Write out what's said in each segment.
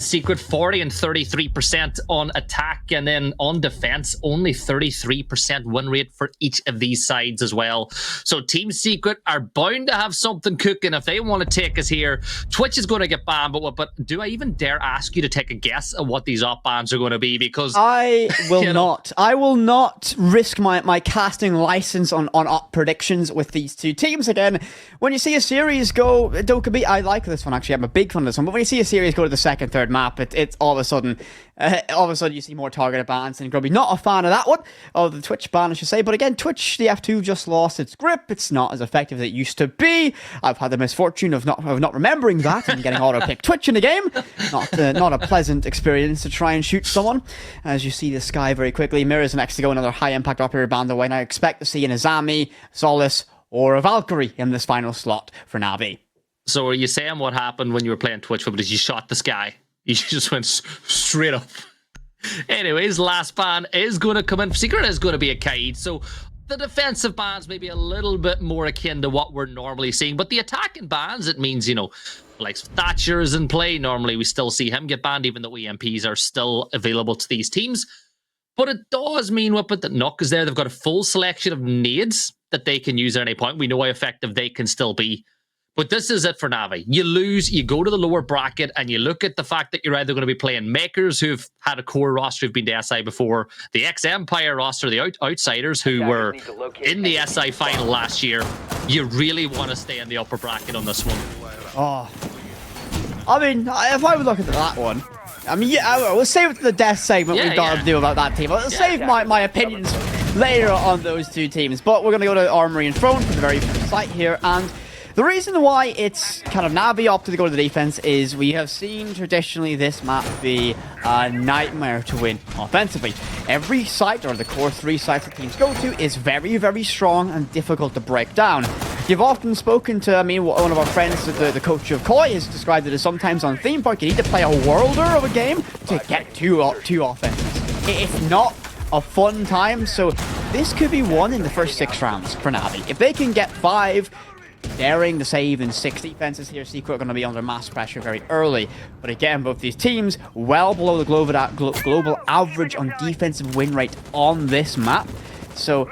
Secret 40 and 33% on attack, and then on defense only 33% win rate for each of these sides as well. So Team Secret are bound to have something cooking if they want to take us here. Twitch is going to get banned, but do I even dare ask you to take a guess at what these op bans are going to be? Because I will not. I will not risk my casting license on op predictions with these two teams again. When you see a series go, I like this one actually. I'm a big fan of this one. But when you see a series go to the second, third map, it's all of a sudden you see more targeted bans, and Grubby not a fan of that one, of the Twitch ban, I should say. But again, Twitch, the F2 just lost its grip. It's not as effective as it used to be. I've had the misfortune of not remembering that and getting auto-pick Twitch in the game. Not a pleasant experience to try and shoot someone. As you see the sky very quickly, Mirror's next to go, another high-impact operator banned away, and I expect to see an Azami, Solace, or a Valkyrie in this final slot for Navi. So are you saying what happened when you were playing Twitch, but you shot the sky? You just went straight up. Anyways, last ban is going to come in. Secret is going to be a Kaid, so the defensive bans may be a little bit more akin to what we're normally seeing, but the attacking bans, it means, you know, like Thatcher is in play. Normally we still see him get banned, even though EMPs are still available to these teams. But it does mean that Nook is there. They've got a full selection of nades that they can use at any point. We know how effective they can still be. But this is it for Navi. You lose, you go to the lower bracket, and you look at the fact that you're either going to be playing Makers, who've had a core roster, who've been to SI before, the ex-Empire roster, the Outsiders, who were in the SI final last year. You really want to stay in the upper bracket on this one. Oh. I mean, if I would look at that one, I mean, yeah, we'll save the death segment we've got to do about that team. I'll save my opinions later on those two teams. But we're going to go to Armory and Throne for the very first site here, and the reason why it's kind of Navi opted to go to the defense is we have seen traditionally this map be a nightmare to win offensively. Every site, or the core 3 sites that teams go to, is very, very strong and difficult to break down. You've often spoken to, I mean, one of our friends, the coach of Koi, has described it as sometimes on Theme Park, you need to play a worlder of a game to get two offenses. It's not a fun time, so this could be won in the first 6 rounds for Navi. If they can get 5, daring to save in 6 defenses here, Secret are going to be under mass pressure very early. But again, both these teams well below the global average on defensive win rate on this map. So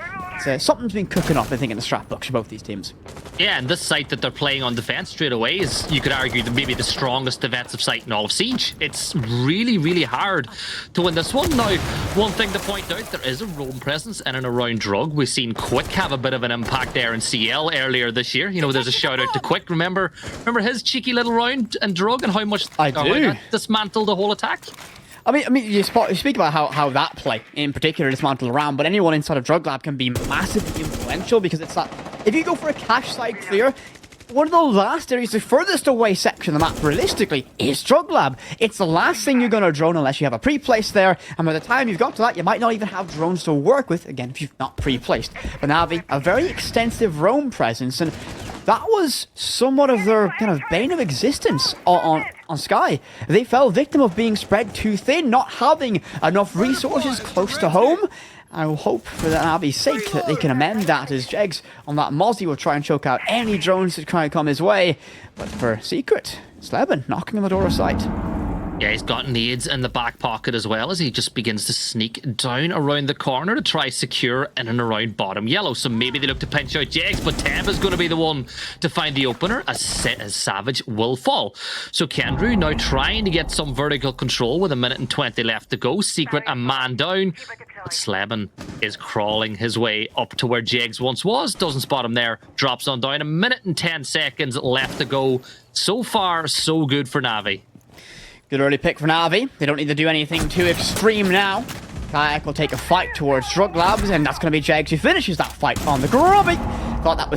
something's been cooking up, I think, in the strat books for both these teams. Yeah, and this site that they're playing on defense straight away is, you could argue, maybe the strongest defensive site in all of Siege. It's really, really hard to win this one. Now, one thing to point out, there is a roam presence in and around Drug. We've seen Quick have a bit of an impact there in CL earlier this year. You know, there's a shout out to Quick. Remember his cheeky little round in Drug and how much that dismantled the whole attack? I mean, you speak about how that play in particular dismantled around, but anyone inside of Drug Lab can be massively influential, because it's that if you go for a cache side clear, one of the last areas, the furthest away section of the map, realistically, is Drug Lab. It's the last thing you're going to drone unless you have a pre-place there, and by the time you've got to that, you might not even have drones to work with, again, if you've not pre-placed. But Navi, a very extensive roam presence, and that was somewhat of their kind of bane of existence on Sky. They fell victim of being spread too thin, not having enough resources close to home. I will hope for the Navi's sake that they can amend that, as Jegs on that Mozzie will try and choke out any drones that try and come his way. But for Secret, Sleben knocking on the door of sight. Yeah, he's got nades in the back pocket as well, as he just begins to sneak down around the corner to try secure in and around bottom yellow. So maybe they look to pinch out Jags, but Tev is going to be the one to find the opener, as Savage will fall. So Kendrew now trying to get some vertical control with 1:20 left to go. Secret a man down, but Sleben is crawling his way up to where Jags once was. Doesn't spot him there, drops on down. 1:10 left to go. So far, so good for Navi. Good early pick for Navi. They don't need to do anything too extreme now. Kayak will take a fight towards Drug Labs, and that's going to be Jags who finishes that fight on the Grubby. Thought that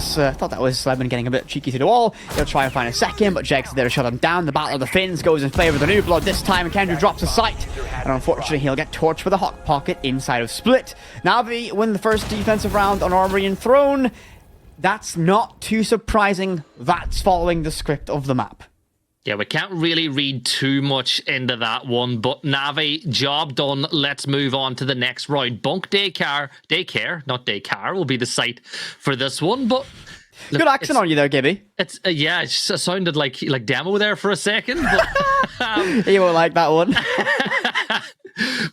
was Sleben getting a bit cheeky to the wall. He'll try and find a second, but Jags is there to shut him down. The Battle of the Finns goes in favour of the New Blood this time, and Kendrew drops a sight. And unfortunately, he'll get torched with a hot pocket inside of Split. Navi win the first defensive round on Armory and Throne. That's not too surprising. That's following the script of the map. Yeah, we can't really read too much into that one, but Navi, job done. Let's move on to the next round. Bunk Daycare, not Daycare, will be the site for this one, but Good accent on you there, Gibby. It's yeah, it just sounded like demo there for a second. But, he won't like that one.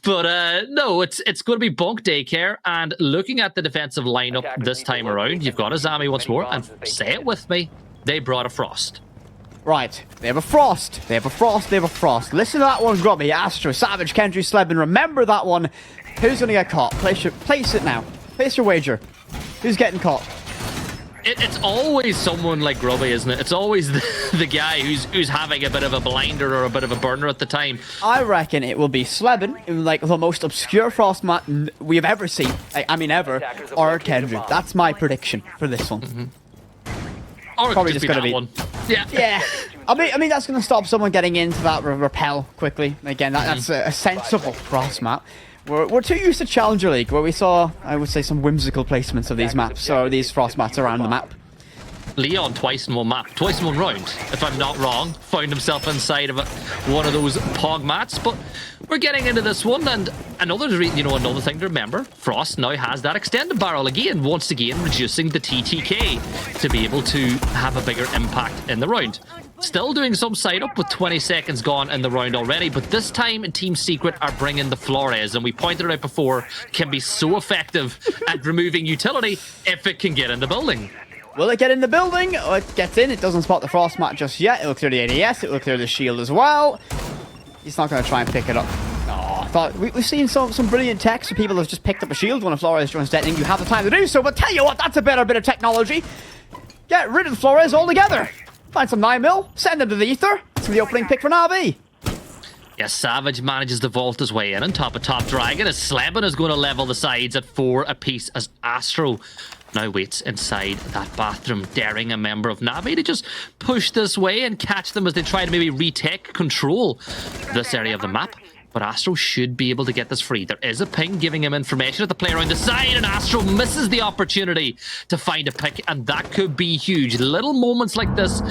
But no, it's going to be Bunk Daycare. And looking at the defensive lineup this time around, you've got a Zami once more. And say it with me, they brought a Frost. Right, they have a Frost. They have a Frost. They have a Frost. Listen to that one, Grubby, Astro, Savage, Kendry, Slebin. Remember that one. Who's going to get caught? Place it now. Place your wager. Who's getting caught? It's always someone like Grubby, isn't it? It's always the guy who's having a bit of a blinder or a bit of a burner at the time. I reckon it will be Slebin, in like the most obscure Frost map we have ever seen. I mean, ever. Or Kendry. That's my prediction for this one. Mm-hmm. Or probably just going to be one. Yeah. Yeah. I mean that's going to stop someone getting into that repel quickly. Again, that's a sensible Frost map. We're too used to Challenger League, where we saw, I would say, some whimsical placements of these maps, or these Frost mats around the map. Leon, twice in one map, twice in one round, if I'm not wrong, found himself inside of one of those Pog mats. But we're getting into this one, and another thing to remember, Frost now has that extended barrel again, once again reducing the TTK to be able to have a bigger impact in the round. Still doing some side up with 20 seconds gone in the round already, but this time Team Secret are bringing the Flores, and we pointed it out before, can be so effective at removing utility if it can get in the building. Will it get in the building? Oh, it gets in. It doesn't spot the Frost mat just yet. It'll clear the ADS. It will clear the shield as well. He's not going to try and pick it up. Oh, I thought we've seen some brilliant techs where people have just picked up a shield when a Flores joins detonating. You have the time to do so, but tell you what, that's a better bit of technology. Get rid of the Flores altogether. Find some 9mm, send them to the ether. That's the opening pick for Navi. Yes, Savage manages to vault his way in on top of Top Dragon, as Slebin is going to level the sides at 4 apiece, as Astro now waits inside that bathroom, daring a member of Navi to just push this way and catch them as they try to maybe retake control this area of the map. But Astro should be able to get this free. There is a ping giving him information at the player on the side, and Astro misses the opportunity to find a pick, and that could be huge. Little moments like this,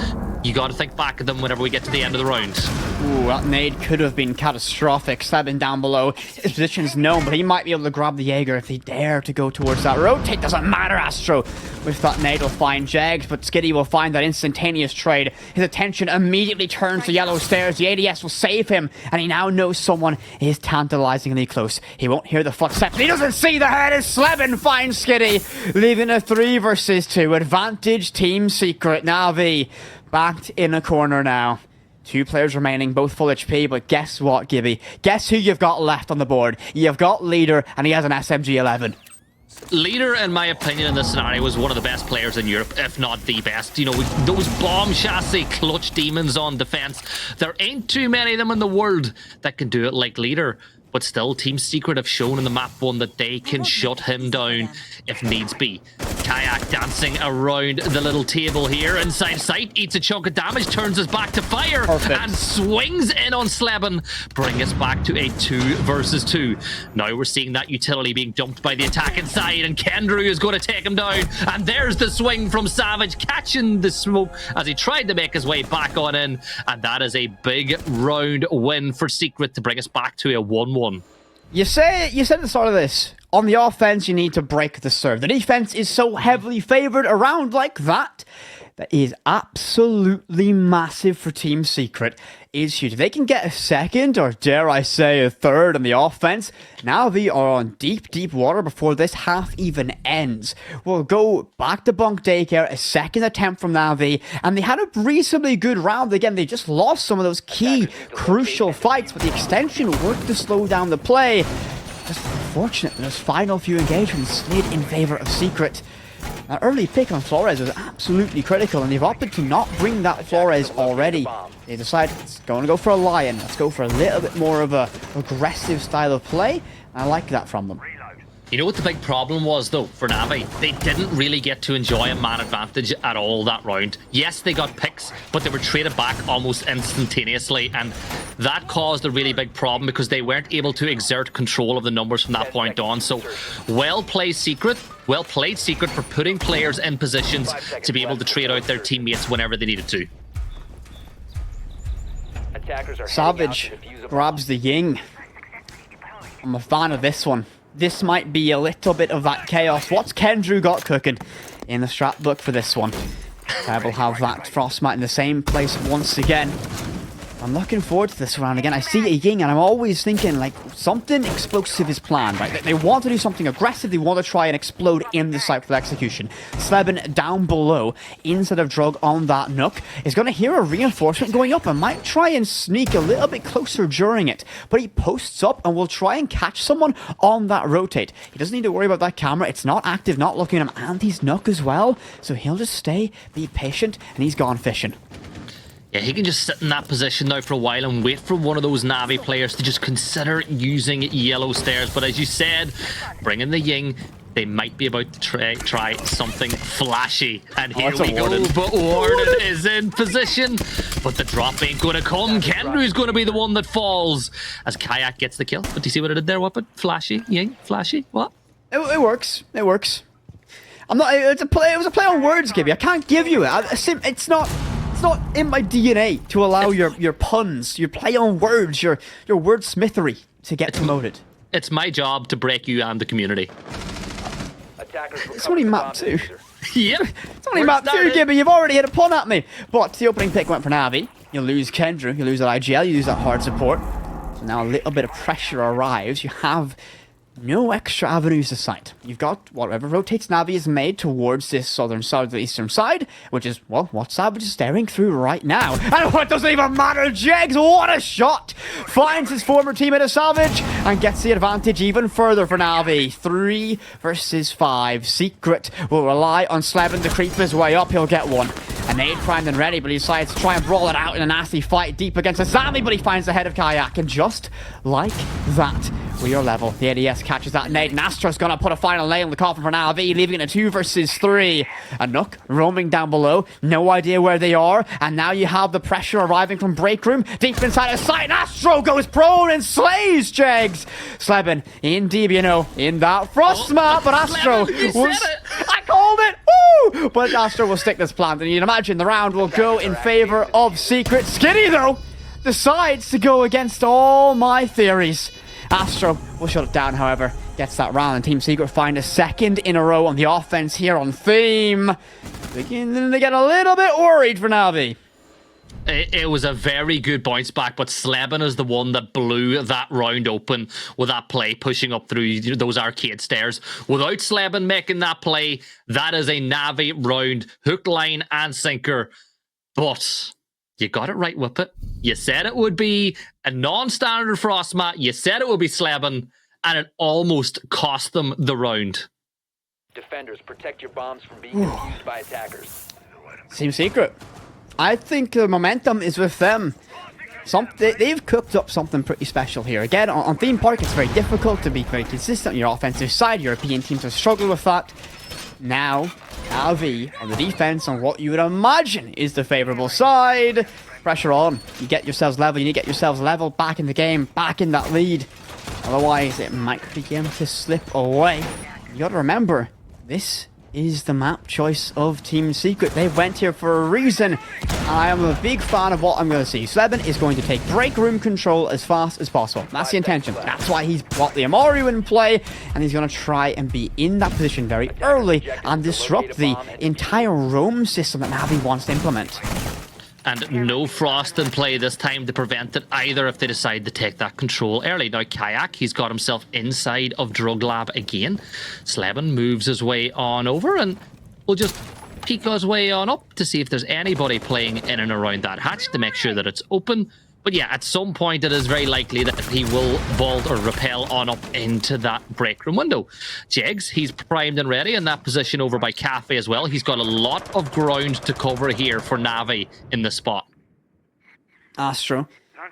you got to think back at them whenever we get to the end of the round. Ooh, that nade could have been catastrophic. Slebin down below. His position is known, but he might be able to grab the Jaeger if they dare to go towards that rotate. Doesn't matter, Astro. With that nade will find Jags, but Skitty will find that instantaneous trade. His attention immediately turns to yellow stairs. The ADS will save him, and he now knows someone is tantalizingly close. He won't hear the footsteps. He doesn't see the head as Slebin finds Skitty, leaving a 3 versus 2. Advantage Team Secret. Navi backed in a corner now. 2 players remaining, both full HP, but guess what, Gibby? Guess who you've got left on the board? You've got Leader, and he has an SMG-11. Leader, in my opinion, in this scenario, was one of the best players in Europe, if not the best. You know, those bomb chassis clutch demons on defense. There ain't too many of them in the world that can do it like Leader. But still, Team Secret have shown in the map 1 that they can shut him down if needs be. Kayak dancing around the little table here inside sight, eats a chunk of damage, turns his back to fire, and swings in on Slebin, bring us back to a 2 versus 2. Now we're seeing that utility being dumped by the attack inside, and Kendry is going to take him down. And there's the swing from Savage, catching the smoke as he tried to make his way back on in. And that is a big round win for Secret to bring us back to a 1-1. You said at the start of this, on the offense, you need to break the serve. The defense is so heavily favored around like that. That is absolutely massive for Team Secret. Is huge. If they can get a second, or dare I say a third on the offense, Navi are on deep, deep water before this half even ends. We'll go back to Bunk Daycare, a second attempt from Navi, and they had a reasonably good round. Again, they just lost some of those key, crucial fights, but the extension worked to slow down the play. Just unfortunate, those final few engagements slid in favor of Secret. That early pick on Flores was absolutely critical, and they've opted to not bring that Flores already. They decide it's going to go for a Lion. Let's go for a little bit more of a aggressive style of play. I like that from them. You know what the big problem was, though, for Navi? They didn't really get to enjoy a man advantage at all that round. Yes, they got picks, but they were traded back almost instantaneously, and that caused a really big problem because they weren't able to exert control of the numbers from that point on. So, well played Secret for putting players in positions to be able to trade out their teammates whenever they needed to. Savage grabs the Ying. I'm a fan of this one. This might be a little bit of that chaos. What's Kendry got cooking? in the strat book for this one. We'll have that Frostmat in the same place once again. I'm looking forward to this round again. I see a Ying, and I'm always thinking, like, something explosive is planned, right? They want to do something aggressive. They want to try and explode in the site for the execution. Sleben down below, instead of Drug on that Nook, is going to hear a reinforcement going up and might try and sneak a little bit closer during it. But he posts up and will try and catch someone on that rotate. He doesn't need to worry about that camera. It's not active, not looking at him, and he's Nook as well. So he'll just stay, be patient, and he's gone fishing. Yeah, he can just sit in that position now for a while and wait for one of those Navi players to just consider using yellow stairs. But as you said, bringing the Ying, they might be about to try something flashy. And here we go, but Warden is in position. But the drop ain't going to come. Kendrew's going to be the one that falls as Kayak gets the kill. But do you see what I did there, Weapon? Flashy, Ying, flashy, what? It works. It works. I'm not. It was a play on words, Gibby. I can't give you it. It's not in my DNA to allow your puns, your play on words, your wordsmithery to get promoted. It's my job to break you and the community. It's only map 2. Yep. It's only map 2, Gibby. You've already hit a pun at me. But the opening pick went for Navi. You lose Kendra. You lose that IGL. You lose that hard support. So now a little bit of pressure arrives. You have no extra avenues to sight. You've got whatever rotates Navi is made towards this southeastern side, which is, well, what Savage is staring through right now. And what doesn't even matter, Jegs, what a shot! Finds his former teammate of Savage and gets the advantage even further for Navi. 3 versus 5. Secret will rely on Sleben to creep his way up. He'll get one. A nade primed and ready, but he decides to try and brawl it out in a nasty fight deep against a Zami, but he finds the head of Kayak, and just like that, we are level. The ADS catches that nade, and Astro's gonna put a final nail in the coffin for Navi, leaving it a 2 versus 3. A Nook roaming down below, no idea where they are, and now you have the pressure arriving from Break Room, deep inside his sight, and Astro goes prone and slays Jegs. Sleben in deep, you know, in that Frostmat, but Astro was... I called it! Woo! But Astro will stick this plant, and you'd imagine the round will go in favor of Secret. Skinny, though, decides to go against all my theories. Astro will shut it down, however, gets that round, and Team Secret find a second in a row on the offense here on theme. Beginning to get a little bit worried for Navi. It was a very good bounce back, but Sleben is the one that blew that round open with that play, pushing up through those arcade stairs. Without Sleben making that play, that is a Navi round, hook, line, and sinker. But you got it right, Whippet. You said it would be a non-standard Frostmat. You said it would be Sleben, and it almost cost them the round. Defenders, protect your bombs from being used by attackers. Team Secret. I think the momentum is with them. They've cooked up something pretty special here. Again, on Theme Park, it's very difficult to be very consistent on your offensive side. European teams have struggled with that. Now, Navi on the defense on what you would imagine is the favorable side. Pressure on. You get yourselves level. You need to get yourselves level back in the game, back in that lead. Otherwise, it might begin to slip away. You got to remember, this is the map choice of Team Secret. They went here for a reason. I am a big fan of what I'm going to see. Sleben is going to take break room control as fast as possible. That's the intention. That's why he's brought the Armory in play, and he's going to try and be in that position very early and disrupt the entire roam system that Navi wants to implement. And no Frost in play this time to prevent it either if they decide to take that control early. Now, Kayak, he's got himself inside of Drug Lab again. Sleben moves his way on over, and we'll just peek his way on up to see if there's anybody playing in and around that hatch to make sure that it's open. But yeah, at some point it is very likely that he will vault or rappel on up into that break room window. Jegs, he's primed and ready in that position over by Cafe as well. He's got a lot of ground to cover here for Navi in the spot. Astro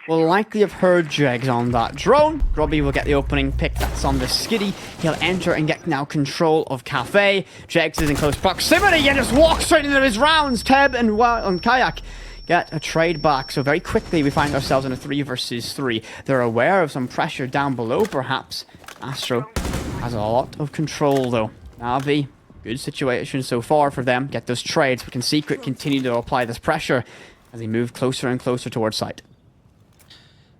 will likely have heard Jegs on that drone. Grubby will get the opening pick that's on the skiddy. He'll enter and get now control of Cafe. Jegs is in close proximity and just walks straight into his rounds. Teb and Kayak get a trade back. So very quickly we find ourselves in a 3 versus 3. They're aware of some pressure down below, perhaps. Astro has a lot of control though. Navi, good situation so far for them. Get those trades, but can Secret continue to apply this pressure as they move closer and closer towards site?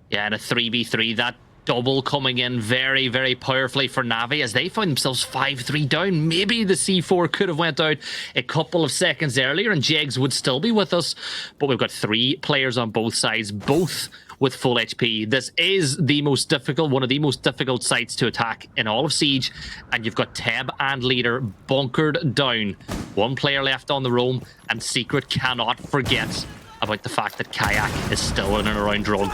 Yeah, and a 3v3, that double coming in very, very powerfully for Navi as they find themselves 5-3 down. Maybe the C4 could have went out a couple of seconds earlier and Jegs would still be with us. But we've got 3 players on both sides, both with full HP. This is the most difficult, one of the most difficult sites to attack in all of Siege. And you've got Teb and Leader bunkered down. 1 player left on the roam, and Secret cannot forget about the fact that Kayak is still in and around Drug.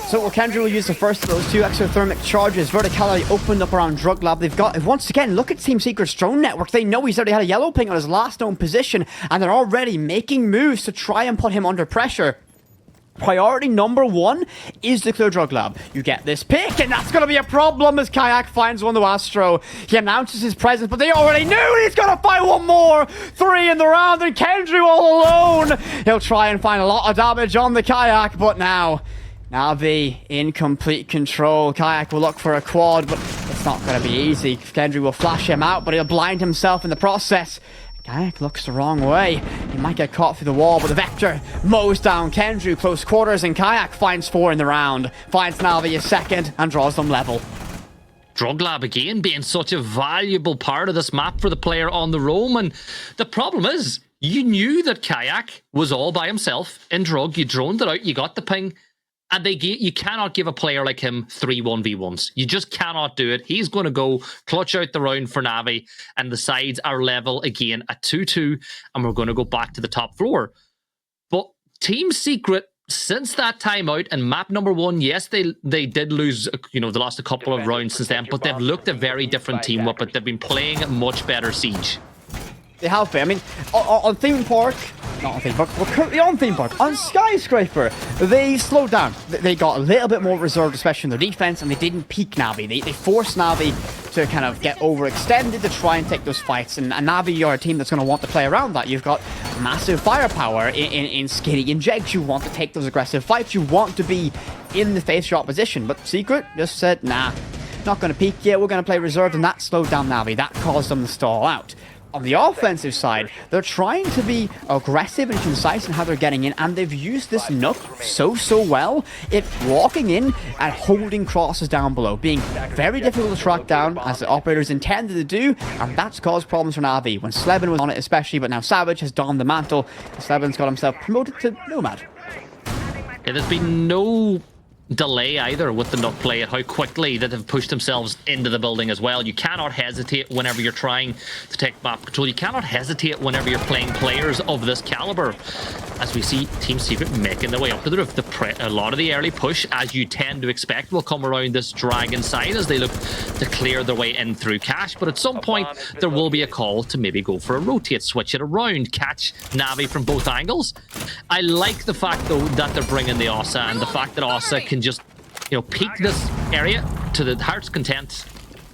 So Kendra will use the first of those 2 exothermic charges. Verticality opened up around Drug Lab. They've got, once again, look at Team Secret's drone network. They know he's already had a yellow ping on his last known position, and they're already making moves to try and put him under pressure. Priority number 1 is the clear Drug Lab. You get this pick, and that's going to be a problem as Kayak finds one to Astro. He announces his presence, but they already knew he's going to find one more. 3 in the round, and Kendra all alone. He'll try and find a lot of damage on the Kayak, but now Navi in complete control. Kayak will look for a quad, but it's not going to be easy. Kendra will flash him out, but he'll blind himself in the process. Kayak looks the wrong way. He might get caught through the wall, but the Vector mows down Kendra close quarters, and Kayak finds 4 in the round. Finds Navi a second and draws them level. Drug Lab again being such a valuable part of this map for the player on the roam. And the problem is, you knew that Kayak was all by himself in Drug. You droned it out, you got the ping. And you cannot give a player like him 3 1v1s. You just cannot do it. He's going to go clutch out the round for Navi, and the sides are level again at 2-2, and we're going to go back to the top floor. But Team Secret, since that time out, and map number 1, yes, they did lose, they lost a couple of rounds since then, but they've looked a very different team with it. They've been playing much better Siege. They have been. I mean, on Theme Park, not on Theme Park, we're currently on Theme Park. On Skyscraper, they slowed down. They got a little bit more reserved, especially in their defense, and they didn't peak Navi. They forced Navi to kind of get overextended to try and take those fights. And Navi are a team that's going to want to play around that. You've got massive firepower in Skinny and Jegs. You want to take those aggressive fights. You want to be in the face shot position. But Secret just said, nah, not going to peak yet. We're going to play reserved, and that slowed down Navi. That caused them to stall out. On the offensive side, they're trying to be aggressive and concise in how they're getting in, and they've used this Nook so well. It's walking in and holding crosses down below, being very difficult to track down, as the operators intended to do, and that's caused problems for Navi. When Sleben was on it especially, but now Savage has donned the mantle. Sleben's got himself promoted to Nomad. Yeah, there's been no delay either with the Nook play at how quickly that have pushed themselves into the building as well. You cannot hesitate whenever you're trying to take map control. You cannot hesitate whenever you're playing players of this caliber. As we see Team Secret making their way up to the roof. A lot of the early push, as you tend to expect, will come around this dragon side as they look to clear their way in through cash. But at some point, there will be a call to maybe go for a rotate, switch it around, catch Navi from both angles. I like the fact, though, that they're bringing the Ossa, and the fact that Ossa can just, peek this area to the heart's content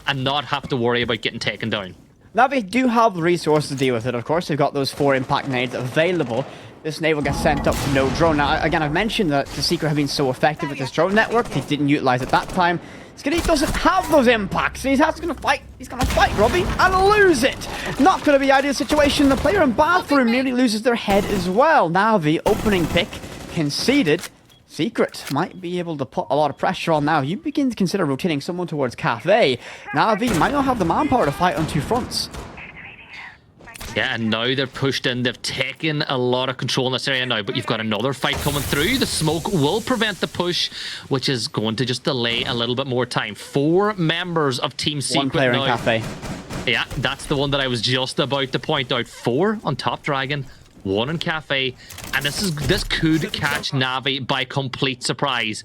and not have to worry about getting taken down. Navi do have the resources to deal with it, of course. They've got those 4 impact nades available. This nade will get sent up to no drone. Now, again, I've mentioned that the Secret have been so effective with this drone network. They didn't utilize it that time. Skinny doesn't have those impacts. He's going to fight. He's going to fight Robbie and lose it. Not going to be the ideal situation. The player in bathroom nearly loses their head as well. Navi, opening pick, conceded. Secret might be able to put a lot of pressure on now. You begin to consider rotating someone towards Cafe. Navi might not have the manpower to fight on 2 fronts. Yeah, and now they're pushed in. They've taken a lot of control in this area now, but you've got another fight coming through. The smoke will prevent the push, which is going to just delay a little bit more time. 4 members of Team Secret 1 player now. in Cafe. Yeah, that's the one that I was just about to point out. 4 on Top Dragon, 1 in Cafe, and this could catch Navi by complete surprise.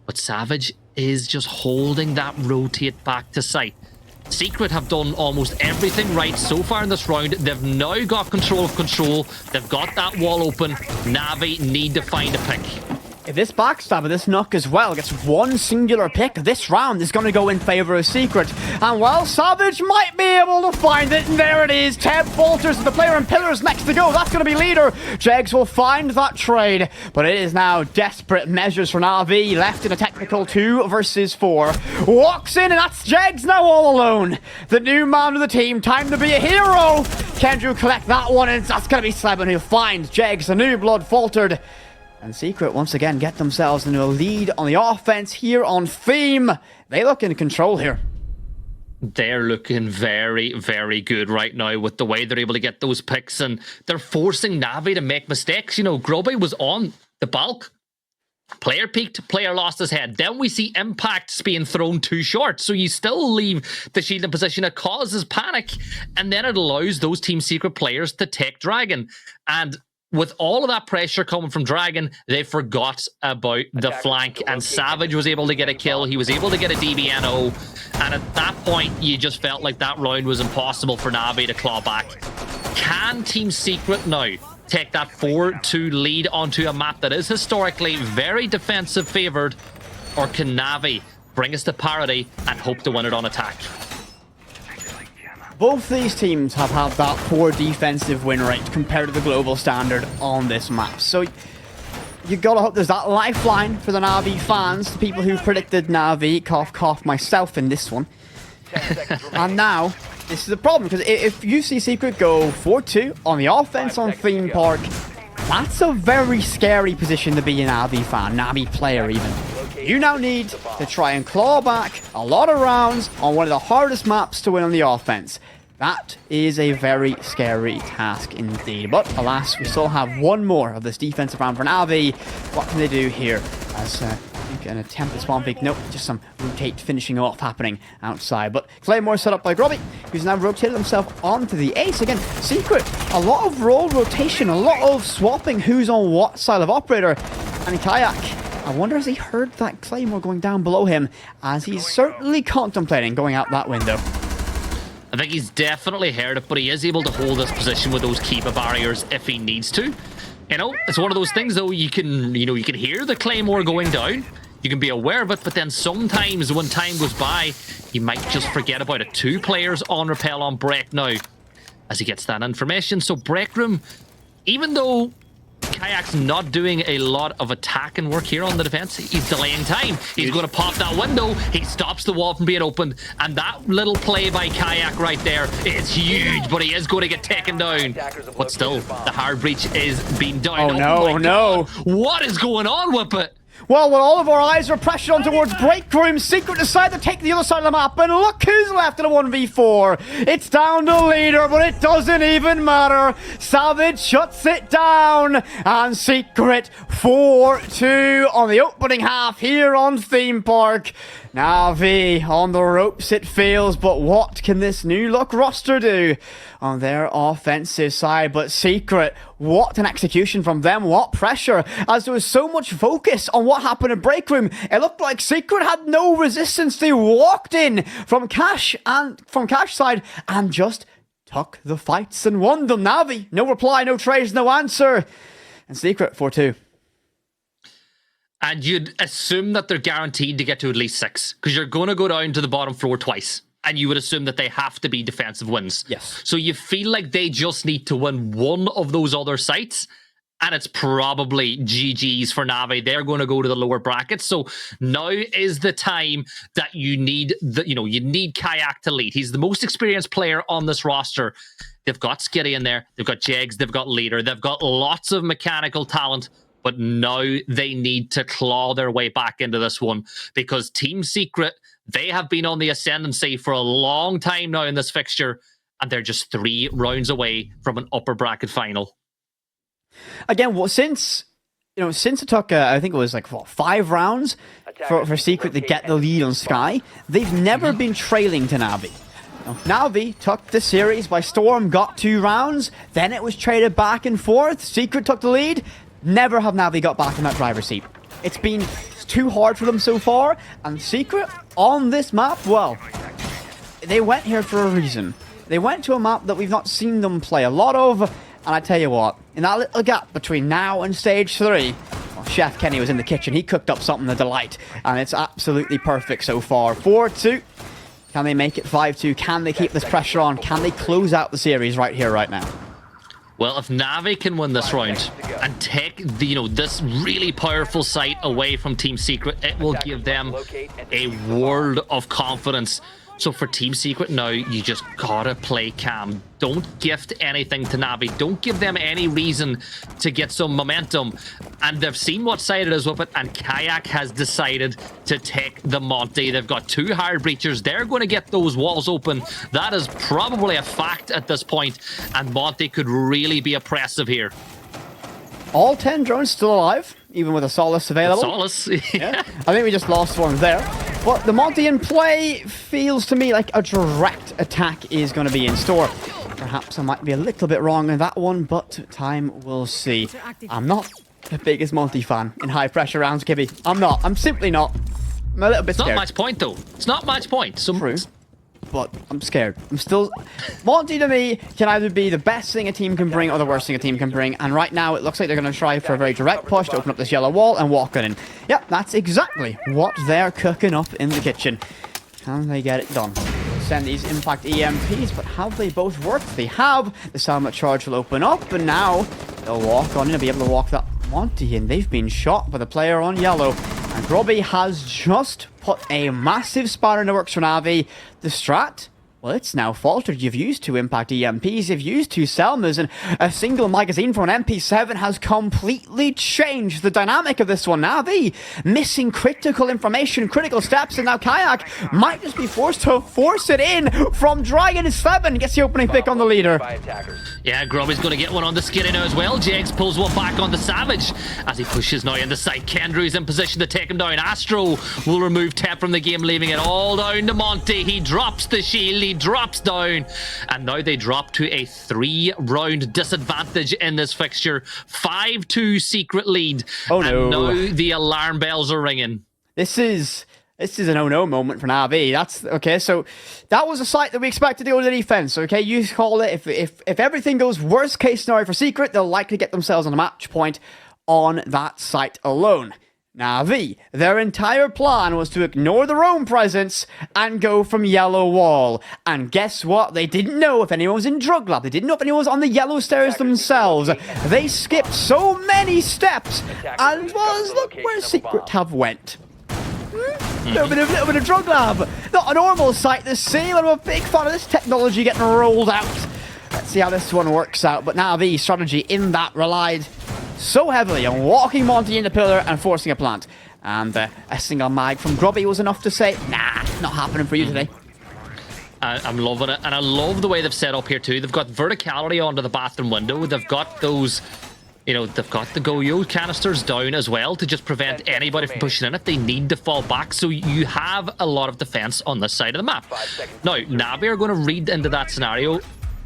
But Savage is just holding that rotate back to sight. Secret have done almost everything right so far in this round. They've now got control of control. They've got that wall open. Navi need to find a pick. If this backstab of this Nook as well gets 1 singular pick, this round is going to go in favor of Secret. And well, Savage might be able to find it, and there it is. Teb falters, and the player in Pillars next to go. That's going to be leader. Jegs will find that trade, but it is now desperate measures for Navi. Left in a technical 2 versus 4. Walks in, and that's Jegs now all alone. The new man of the team. Time to be a hero. Kendra collect that one, and that's going to be Sleben who'll find Jegs. The new blood faltered. And Secret, once again, get themselves into a lead on the offense here on Theme. They look in control here. They're looking very, very good right now with the way they're able to get those picks, and they're forcing Navi to make mistakes. You know, Grubby was on the bulk. Player peaked, player lost his head. Then we see impacts being thrown too short. So you still leave the shield in position. It causes panic, and then it allows those Team Secret players to take Dragon. And with all of that pressure coming from Dragon, they forgot about the flank, and Savage was able to get a kill. He was able to get a DBNO, and at that point, you just felt like that round was impossible for Navi to claw back. Can Team Secret now take that 4-2 lead onto a map that is historically very defensive favored, or can Navi bring us to parity and hope to win it on attack? Both these teams have had that poor defensive win rate compared to the global standard on this map. So you gotta hope there's that lifeline for the Navi fans, the people who predicted Navi, cough cough, myself in this one. And now, this is the problem, because if you see Secret go 4-2 on the offense on Theme Park, that's a very scary position to be an Navi fan, Navi player even. You now need to try and claw back a lot of rounds on one of the hardest maps to win on the offense. That is a very scary task indeed. But alas, we still have one more of this defensive round for Navi. What can they do here? As an attempt at spawn peek. Nope, just some rotate finishing off happening outside. But Claymore set up by Grubby, who's now rotated himself onto the ace. Again, Secret, a lot of role rotation, a lot of swapping who's on what side of operator. And Kayak, I wonder has he heard that Claymore going down below him, as he's certainly contemplating going out that window. I think he's definitely heard it, but he is able to hold this position with those keeper barriers if he needs to. You know, it's one of those things though, you can hear the Claymore going down. You can be aware of it, but then sometimes when time goes by, you might just forget about it. 2 players on Repel on break now as he gets that information. So break room, even though Kayak's not doing a lot of attacking work here on the defense, he's delaying time. He's going to pop that window. He stops the wall from being opened, and that little play by Kayak right there is huge, but he is going to get taken down. But still, the hard breach is being done. Oh no. What is going on with it? Well, when all of our eyes are pressured on towards break room, Secret decide to take the other side of the map, and look who's left in a 1v4. It's down to leader, but it doesn't even matter. Savage shuts it down, and Secret 4-2 on the opening half here on Theme Park. Navi on the ropes it feels, but what can this new look roster do on their offensive side? But Secret, what an execution from them, what pressure, as there was so much focus on what happened in break room. It looked like Secret had no resistance. They walked in from Cash side and just took the fights and won them. Navi, no reply, no trades, no answer, and Secret 4-2. And you'd assume that they're guaranteed to get to at least 6, because you're going to go down to the bottom floor twice. And you would assume that they have to be defensive wins. Yes. So you feel like they just need to win one of those other sites, and it's probably GG's for Navi. They're going to go to the lower brackets. So now is the time that you need you need Kayak to lead. He's the most experienced player on this roster. They've got Skitty in there. They've got Jegs. They've got Leader. They've got lots of mechanical talent. But now they need to claw their way back into this one, because Team Secret, they have been on the ascendancy for a long time now in this fixture, and they're just 3 rounds away from an upper bracket final. Again, well, since it took, I think it was like 5 rounds for Secret to get the lead on Sky, they've never been trailing to Navi. Navi took the series by storm, got 2 rounds, then it was traded back and forth. Secret took the lead. Never have Navi got back in that driver's seat. It's been too hard for them so far, and Secret on this map, well, they went here for a reason. They went to a map that we've not seen them play a lot of, and I tell you what, in that little gap between now and stage 3, well, Chef Kenny was in the kitchen. He cooked up something to delight, and it's absolutely perfect so far. 4-2. Can they make it 5-2? Can they keep this pressure on? Can they close out the series right here, right now? Well, if Navi can win this round and take this really powerful site away from Team Secret, it will give them a world of confidence So for Team Secret now, you just gotta play calm. Don't gift anything to Navi. Don't give them any reason to get some momentum. And they've seen what side it is with it, and Kayak has decided to take the Monty. They've got 2 hard breachers. They're going to get those walls open. That is probably a fact at this point, and Monty could really be oppressive here. All 10 drones still alive, even with a Solace available. Solace? Yeah. I think we just lost one there. But the Monty in play feels to me like a direct attack is going to be in store. Perhaps I might be a little bit wrong on that one, but time will see. I'm not the biggest Monty fan in high-pressure rounds, Kibby. I'm not. I'm simply not. I'm a little bit scared. It's not much point, though. It's not much point. True. But I'm scared. I'm still... Monty, to me, can either be the best thing a team can bring or the worst thing a team can bring. And right now, it looks like they're going to try for a very direct push to open up this yellow wall and walk in. Yep, that's exactly what they're cooking up in the kitchen. Can they get it done? Send these impact EMPs, but have they both worked? They have. The Salmon charge will open up, and now they'll walk on in and be able to walk that Monty in. They've been shot by the player on yellow. And Grubby has just put a massive spanner in the works for Navi. The strat, well, it's now faltered. You've used 2 impact EMPs, you've used 2 Selmas, and a single magazine for an MP7 has completely changed the dynamic of this one. Navi missing critical information, critical steps, and now Kayak might just be forced to force it in from Dragon 7. Gets the opening pick on the leader. Yeah, Grubby's going to get one on the skinny now as well. Jags pulls one back on the Savage as he pushes now into sight. Kendrew's in position to take him down. Astro will remove Tep from the game, leaving it all down to Monty. He drops the shield, he drops down, and now they drop to a 3-round disadvantage in this fixture. 5-2 Secret lead. Oh no. And now the alarm bells are ringing. This is an oh-no moment for Navi. That's okay. So that was a site that we expected to go to the defense. Okay, you call it. If everything goes worst case scenario for Secret, they'll likely get themselves on a match point on that site alone. Navi, their entire plan was to ignore the roam presence and go from yellow wall. And guess what? They didn't know if anyone was in drug lab. They didn't know if anyone was on the yellow stairs themselves. They skipped so many steps, and well, look where Secret have went. Little bit of drug lab. Not a normal sight to see, but I'm a big fan of this technology getting rolled out. Let's see how this one works out. But now the strategy in that relied so heavily on walking Monty in the pillar and forcing a plant. And a single mag from Grubby was enough to say, nah, not happening for you today. I'm loving it, and I love the way they've set up here too. They've got verticality onto the bathroom window. They've got those... You know, they've got the Go-Yo canisters down as well to just prevent anybody from pushing in if they need to fall back. So you have a lot of defense on this side of the map. Now, Navi are going to read into that scenario,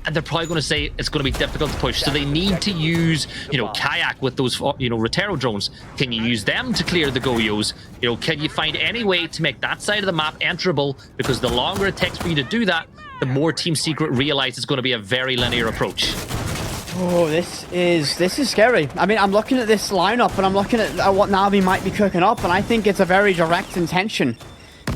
and they're probably going to say it's going to be difficult to push. So they need to use, you know, Kayak with those, you know, Rotero drones. Can you use them to clear the Go-Yos? You know, can you find any way to make that side of the map enterable? Because the longer it takes for you to do that, the more Team Secret realize it's going to be a very linear approach. Oh, this is scary. I mean, I'm looking at this lineup, and I'm looking at what Navi might be cooking up, and I think it's a very direct intention.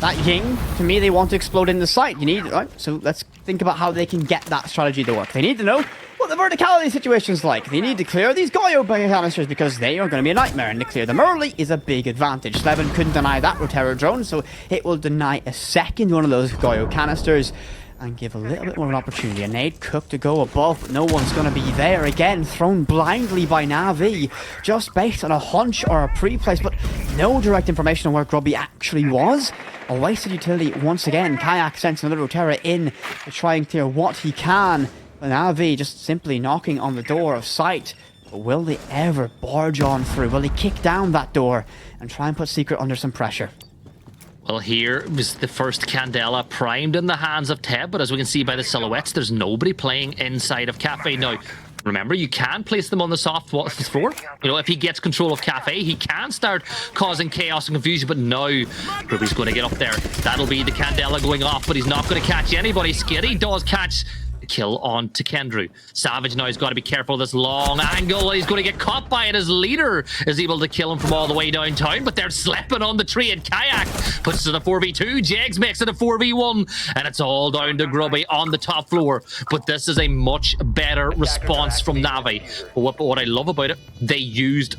That Ying, to me, they want to explode in the site. You need, right? So let's think about how they can get that strategy to work. They need to know what the verticality situation's like. They need to clear these Goyo canisters because they are going to be a nightmare, and to clear them early is a big advantage. Slevin couldn't deny that Rotero drone, so it will deny a second one of those Goyo canisters and give a little bit more of an opportunity. A nade cooked to go above, but no one's going to be there again. Thrown blindly by Navi, just based on a hunch or a pre-place, but no direct information on where Grubby actually was. A wasted utility once again. Kayak sends another Rotera in to try and clear what he can. But Navi just simply knocking on the door of sight. But will they ever barge on through? Will they kick down that door and try and put Secret under some pressure? Well, here was the first Candela primed in the hands of Teb, but as we can see by the silhouettes, there's nobody playing inside of Cafe. Now, remember, you can place them on the soft floor. You know, if he gets control of Cafe, he can start causing chaos and confusion, but now Ruby's going to get up there. That'll be the Candela going off, but he's not going to catch anybody. Skitty does catch the kill on to Kendrew. Savage now has got to be careful of this long angle. He's going to get caught by it. His leader is able to kill him from all the way downtown, but they're slapping on the tree, and Kayak puts it a 4v2. Jags makes it a 4v1, and it's all down to Grubby on the top floor. But this is a much better response from Navi. But what I love about it, they used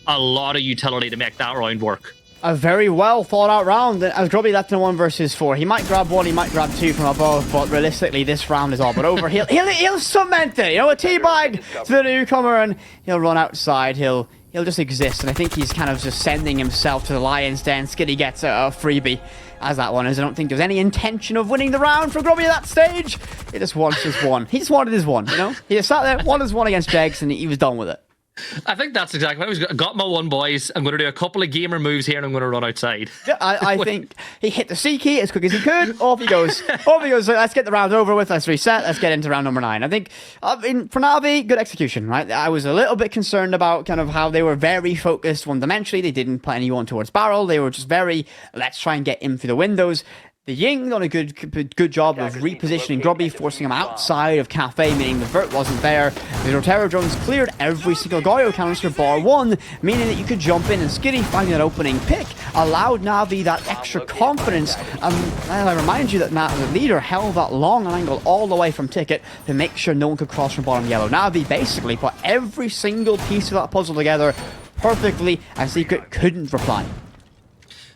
a lot of utility to make that round work. A very well thought out round. As Grubby left in 1 versus 4. He might grab 1, he might grab 2 from above, but realistically, this round is all but over. He'll cement it, you know, a teabag to the newcomer, and he'll run outside. He'll just exist, and I think he's kind of just sending himself to the lion's den. Skitty gets a freebie, as that one is. I don't think there's any intention of winning the round for Grubby at that stage. He just wants his one. He just wanted his one, you know? He just sat there, won his one against Jegs, and he was done with it. I think that's exactly what I was. Got my one, boys. I'm going to do a couple of gamer moves here, and I'm going to run outside. Yeah, I think he hit the C key as quick as he could. Off he goes. Off he goes. So let's get the round over with. Let's reset. Let's get into round number 9. I think, for Navi, good execution, right? I was a little bit concerned about kind of how they were very focused one-dimensionally. They didn't play anyone towards barrel. They were just very, let's try and get in through the windows. The Ying done a good job of repositioning Grubby, forcing him outside of Cafe, meaning the vert wasn't there. The Rotero drones cleared every single Goyo canister bar 1, meaning that you could jump in, and Skitty finding that opening pick allowed Navi that extra confidence. And I remind you that the leader held that long angle all the way from Ticket to make sure no one could cross from bottom yellow. Navi basically put every single piece of that puzzle together perfectly, and Secret couldn't reply.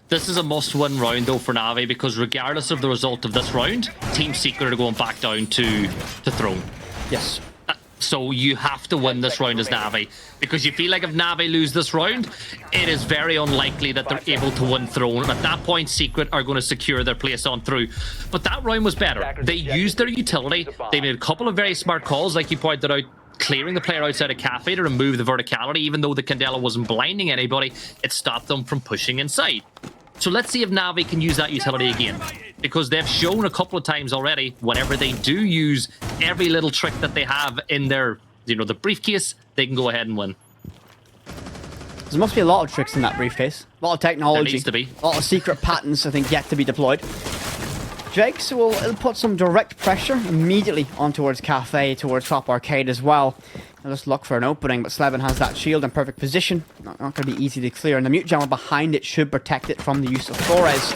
This is a must-win round, though, for Navi, because regardless of the result of this round, Team Secret are going back down to Throne. Yes. So you have to win this round as Navi, because you feel like if Navi lose this round, it is very unlikely that they're able to win Throne. And at that point, Secret are going to secure their place on through. But that round was better. They used their utility. They made a couple of very smart calls, like you pointed out, clearing the player outside of Cafe to remove the verticality. Even though the Candela wasn't blinding anybody, it stopped them from pushing inside. So let's see if Navi can use that utility again, because they've shown a couple of times already, whenever they do use every little trick that they have in their, the briefcase, they can go ahead and win. There must be a lot of tricks in that briefcase. A lot of technology. There needs to be. A lot of secret patterns, I think, yet to be deployed. Jegs will put some direct pressure immediately on towards Cafe, towards top arcade as well. I'll just look for an opening, but Slevin has that shield in perfect position. Not going to be easy to clear, and the mute jammer behind it should protect it from the use of Flores.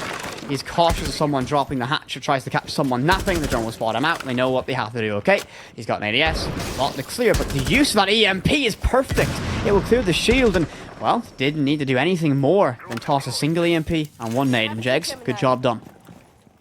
He's cautious of someone dropping the hatch or tries to catch someone napping. The drone will spot him out, and they know what they have to do, okay? He's got an ADS, a lot to clear, but the use of that EMP is perfect. It will clear the shield, and, well, didn't need to do anything more than toss a single EMP and 1 nade, and Jegs, good job done.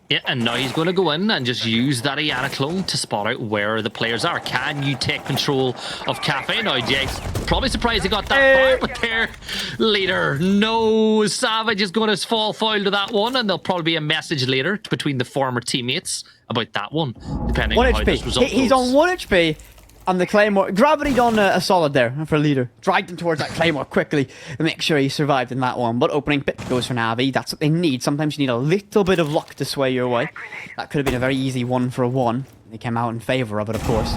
Yeah, and now he's going to go in and just use that Iana clone to spot out where the players are. Can you take control of Cafe now, Jake's? Probably surprised he got that far, but their leader, no, Savage is going to fall foul to that one, and there'll probably be a message later between the former teammates about that one, depending on how this result goes. He's on 1 HP. And the Claymore, Gravity done a solid there for leader. Dragged him towards that Claymore quickly to make sure he survived in that one. But opening pit goes for Navi. That's what they need. Sometimes you need a little bit of luck to sway your way. That could have been a very easy 1-for-1. They came out in favor of it, of course.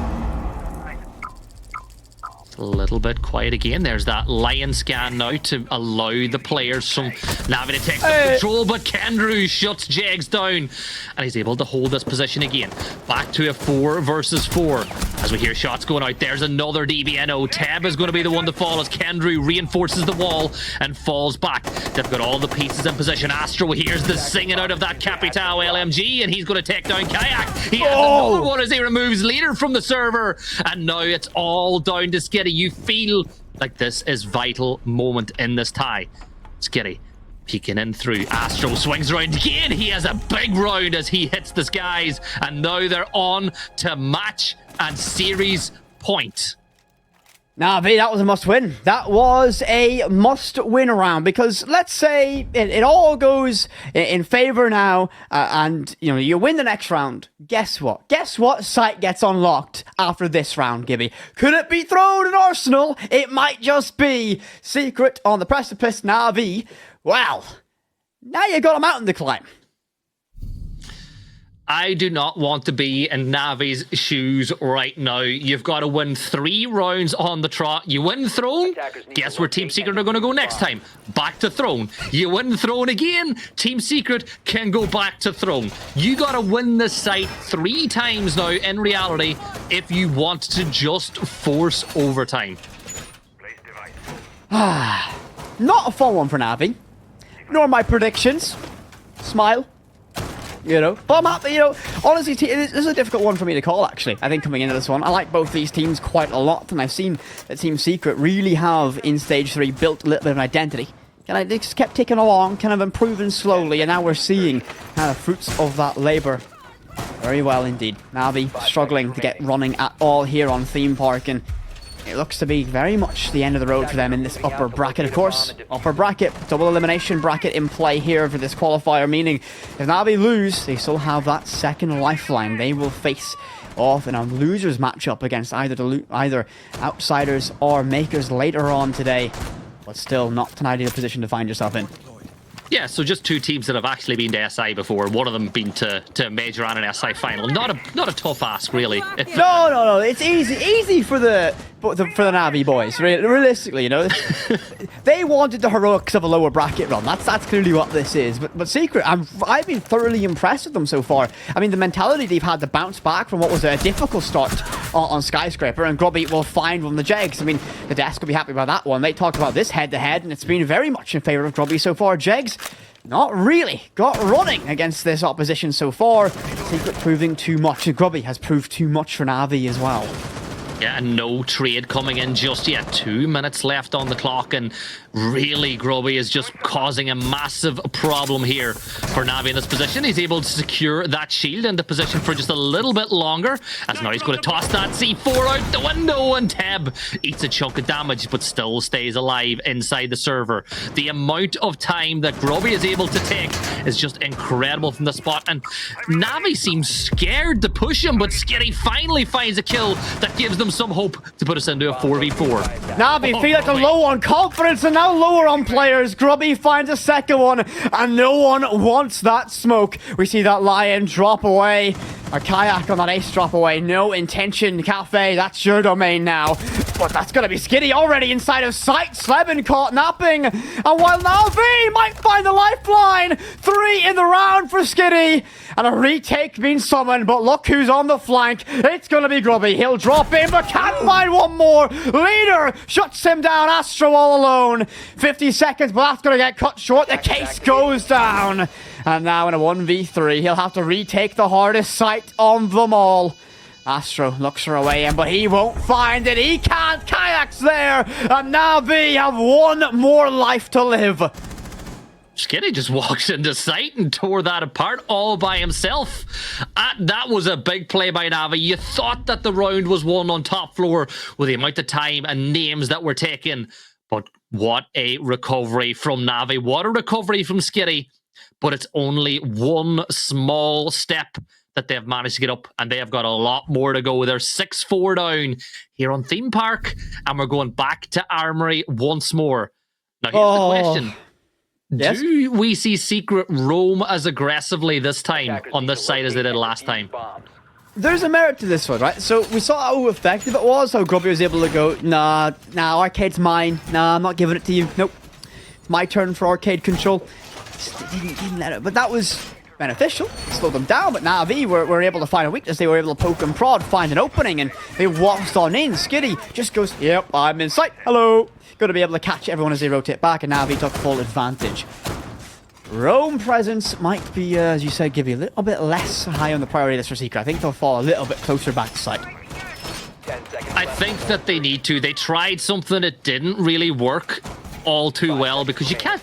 A little bit quiet again. There's that lion scan now to allow the players from Navi to take some control, but Kendrew shuts Jegs down, and he's able to hold this position again. Back to a 4 versus 4 as we hear shots going out. There's another DBNO. Teb is going to be the one to fall as Kendrew reinforces the wall and falls back. They've got all the pieces in position. Astro hears the singing out of that Capitao LMG, and he's going to take down Kayak. He has another one as he removes leader from the server, and now it's all down to Skitty. You feel like this is vital moment in this tie. Skitty peeking in through. Astro swings around again. He has a big round as he hits the skies, and now they're on to match and series point. Navi, that was a must-win. That was a must-win round, because let's say it all goes in favor now, and you win the next round. Guess what? Guess what site gets unlocked after this round, Gibby? Could it be Throne and Arsenal? It might just be Secret on the precipice. Navi, well, now you got a mountain to climb. I do not want to be in Navi's shoes right now. You've got to win 3 rounds on the trot. You win Throne, guess where Team Secret are going to go next time? Back to Throne. You win Throne again, Team Secret can go back to Throne. You got to win this site 3 times now in reality if you want to just force overtime. Not a fun one for Navi, nor my predictions. Smile. But I'm happy, honestly, this is a difficult one for me to call, actually. I think coming into this one, I like both these teams quite a lot, and I've seen that Team Secret really have, in Stage 3, built a little bit of an identity. And they just kept ticking along, kind of improving slowly, and now we're seeing kind of fruits of that labor. Very well indeed. Navi struggling to get running at all here on Theme Park, and it looks to be very much the end of the road for them in this upper bracket, of course. Upper bracket, double elimination bracket in play here for this qualifier, meaning if Navi lose, they still have that second lifeline. They will face off in a losers matchup against either outsiders or makers later on today, but still not an ideal position to find yourself in. Yeah, so just two teams that have actually been to SI before. One of them been to major and an SI final. Not a tough ask, really. No. It's easy for the Navi boys. Realistically, you know, they wanted the heroics of a lower bracket run. That's clearly what this is. But Secret, I've been thoroughly impressed with them so far. I mean, the mentality they've had to bounce back from what was a difficult start on Skyscraper, and Grubby will find one of the Jegs. I mean, the desk will be happy about that one. They talked about this head-to-head, and it's been very much in favor of Grubby so far. Jegs, not really got running against this opposition so far. Secret proving too much, and Grubby has proved too much for Navi as well. Yeah, and no trade coming in just yet. 2 minutes left on the clock, and really Grubby is just causing a massive problem here for Navi in this position. He's able to secure that shield into position for just a little bit longer, as now he's going to toss that C4 out the window, and Teb eats a chunk of damage, but still stays alive inside the server. The amount of time that Grubby is able to take is just incredible from the spot, and Navi seems scared to push him, but Skitty finally finds a kill that gives them some hope to put us into a 4v4. Navi feel like they're low on confidence and now lower on players. Grubby finds a second one, and no one wants that smoke. We see that Lion drop away. A Kayak on that Ace drop away. No intention, Cafe. That's your domain now. But that's going to be Skitty already inside of sight. Sleben caught napping. And while Navi might find the lifeline, 3 in the round for Skitty. And a retake being summoned, but look who's on the flank. It's going to be Grubby. He'll drop in, but can't find one more. Leader shuts him down. Astro all alone. 50 seconds, but that's going to get cut short. The case goes down. And now in a 1v3, he'll have to retake the hardest site on them all. Astro looks for a way in, but he won't find it. He can't. Kayak's there. And Navi have one more life to live. Skitty just walks into sight and tore that apart all by himself. That was a big play by Navi. You thought that the round was won on top floor with the amount of time and names that were taken. But what a recovery from Navi. What a recovery from Skitty. But it's only one small step that they've managed to get up, and they have got a lot more to go. They're 6-4 down here on Theme Park, and we're going back to Armory once more. Now, here's the question. Yes? Do we see Secret roam as aggressively this time on this side as they did last time? There's a merit to this one, right? So we saw how effective it was, how Grubby was able to go, nah, arcade's mine. Nah, I'm not giving it to you. Nope. It's my turn for arcade control. Didn't let it, but that was beneficial. Slowed them down, but Navi were able to find a weakness. They were able to poke and prod, find an opening, and they waltzed on in. Skitty just goes, yep, I'm in sight. Hello. Going to be able to catch everyone as they rotate back, and Navi took full advantage. Roam presence might be, as you said, give you a little bit less high on the priority list for Secret. I think they'll fall a little bit closer back to sight. I think that they need to. They tried something that didn't really work all too well, because you can't.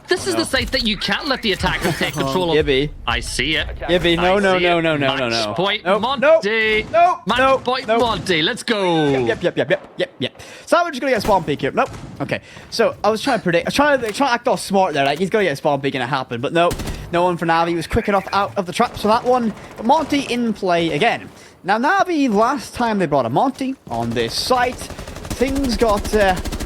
This is the site that you can't let the attackers take control of. Gibby. I see it. Gibby, no. Match point Monty. Match point Monty. Let's go. Yep. So we're just gonna get a spawn peek here. Nope. Okay. So I was trying to predict. I was trying to act all smart there. Like he's gonna get a spawn peek and it happened, but no one for Navi. He was quick enough out of the traps for that one. But Monty in play again. Now Navi, last time they brought a Monty on this site, things got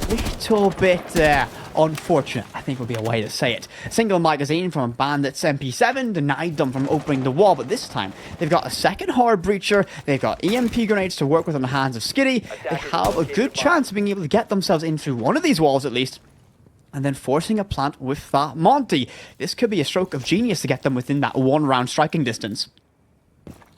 little bit unfortunate, I think would be a way to say it. Single magazine from Bandit's MP7 denied them from opening the wall, but this time they've got a second hard breacher, they've got EMP grenades to work with on the hands of Skitty. They have a good chance of being able to get themselves in through one of these walls at least, and then forcing a plant with that Monty. This could be a stroke of genius to get them within that 1 round striking distance.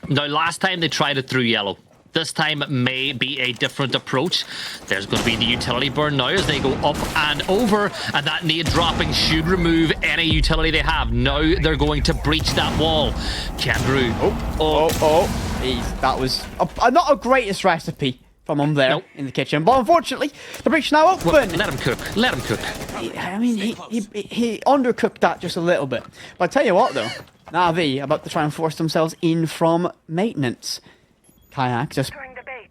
Now, last time they tried it through yellow. This time it may be a different approach. There's going to be the utility burn now as they go up and over, and that nade dropping should remove any utility they have. Now they're going to breach that wall. Kendrew. That was not a greatest recipe from him there in the kitchen. But unfortunately, the breach now open. Well, let him cook. Let him cook. I mean, he undercooked that just a little bit. But I tell you what, though, Navi about to try and force themselves in from maintenance. Kayak just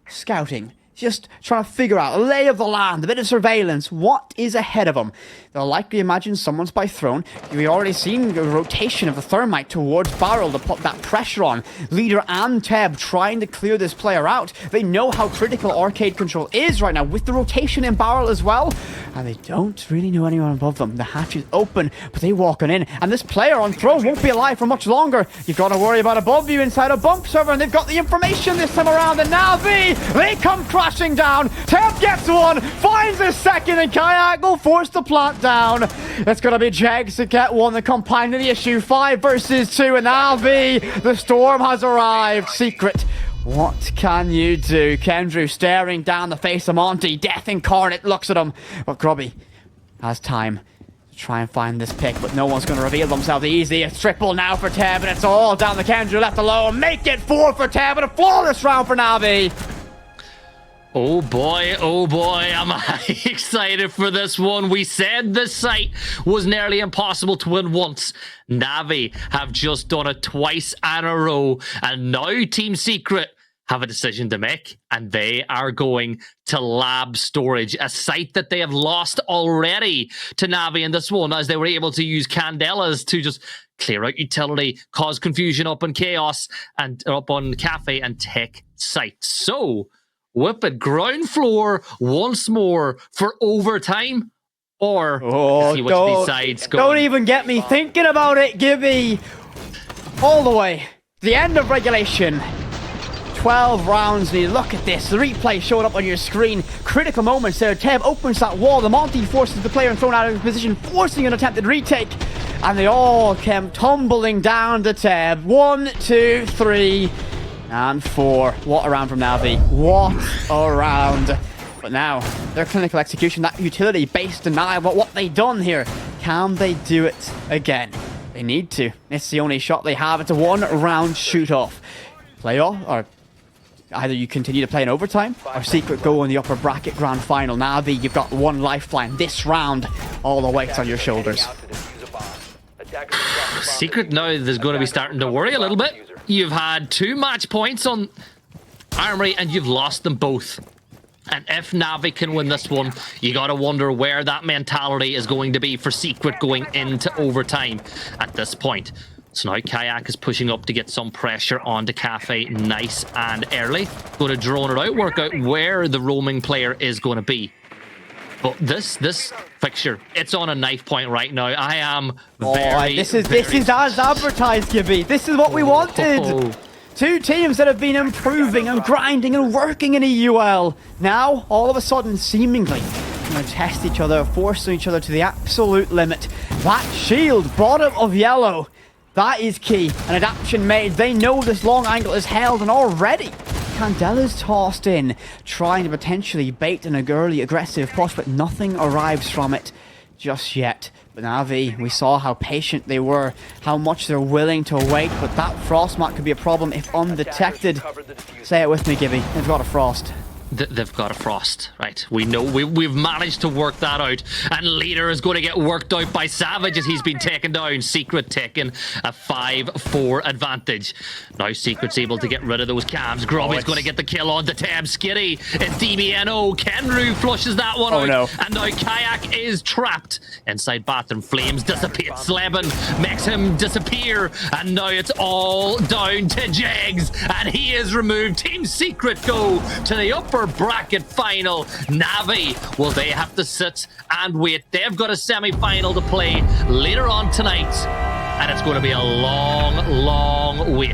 scouting. Just trying to figure out a lay of the land, a bit of surveillance. What is ahead of them? They'll likely imagine someone's by throne. We've already seen the rotation of the thermite towards Barrel to put that pressure on. Leader and Teb trying to clear this player out. They know how critical arcade control is right now with the rotation in Barrel as well. And they don't really know anyone above them. The hatch is open, but they walking in. And this player on throne won't be alive for much longer. You've got to worry about above you inside a bump server. And they've got the information this time around. And Navi, they come crashing down. Teb gets one, finds his second, and Kayak will force the plant down. It's going to be Jegs to get one, the compounding the issue. 5 versus 2, and Navi, the storm has arrived. Secret, what can you do? Kendrew staring down the face of Monty. Death incarnate looks at him. But Grubby has time to try and find this pick, but no one's going to reveal themselves easy. It's triple now for Teb, and it's all down to Kendrew left alone. Make it 4 for Teb, and a flawless round for Navi. Oh boy, am I excited for this one. We said this site was nearly impossible to win once. Navi have just done it twice in a row, and now Team Secret have a decision to make, and they are going to Lab Storage, a site that they have lost already to Navi in this one, as they were able to use Candelas to just clear out utility, cause confusion up on Chaos, and up on Cafe, and take site. So whip it ground floor once more for overtime, or see which of these sides go. Don't even get me thinking about it, Gibby. All the way to the end of regulation. 12 rounds. And you look at this, the replay showing up on your screen. Critical moments there. Teb opens that wall. The Monty forces the player thrown out of position, forcing an attempted retake. And they all came tumbling down to Teb. 1, 2, 3. And 4. What a round from Navi. What a round. But now, their clinical execution, that utility-based denial, but what they done here, can they do it again? They need to. It's the only shot they have. It's a 1-round shoot-off. Playoff, or either you continue to play in overtime, or Secret go in the upper bracket grand final. Navi, you've got one lifeline. This round, all the weight's on your shoulders. Secret now is going to be starting to worry a little bit. You've had 2 match points on Armory, and you've lost them both. And if Navi can win this one, you got to wonder where that mentality is going to be for Secret going into overtime at this point. So now Kayak is pushing up to get some pressure onto Cafe nice and early. Going to drone it out, work out where the roaming player is going to be. But this fixture, it's on a knife point right now. I am this is as advertised, Gibby. This is what we wanted. 2 teams that have been improving and grinding and working in EUL. Now, all of a sudden, seemingly, going to test each other, forcing each other to the absolute limit. That shield, bottom of yellow, that is key. An adaptation made. They know this long angle is held, and already Candela's tossed in, trying to potentially bait an early aggressive push, but nothing arrives from it just yet. But Navi, we saw how patient they were, how much they're willing to wait, but that frost mark could be a problem if undetected. Say it with me, Gibby. They've got a frost. They've got a frost, right? We know we've managed to work that out, and Leader is going to get worked out by Savage as he's been taken down. Secret taking a 5-4 advantage. Now Secret's able to get rid of those cams. Grubby's going to get the kill on the Tab Skitty. It's DBNO. Kenru flushes that one out. No. And now Kayak is trapped inside bathroom. Flames dissipate. Sleben makes him disappear, and now it's all down to Jegs, and he is removed. Team Secret go to the upper bracket final. Navi, will they have to sit and wait? They've got a semi-final to play later on tonight, and it's going to be a long wait.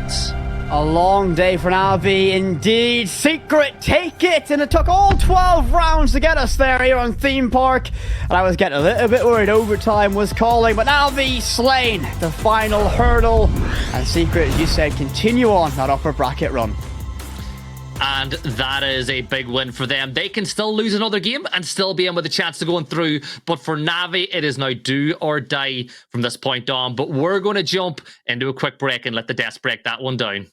A long day for Navi indeed. Secret take it, and it took all 12 rounds to get us there here on Theme Park, and I was getting a little bit worried overtime was calling, but Navi slain the final hurdle, and Secret, as you said, continue on that upper bracket run. And that is a big win for them. They can still lose another game and still be in with a chance to going through. But for Navi, it is now do or die from this point on. But we're going to jump into a quick break and let the desk break that one down.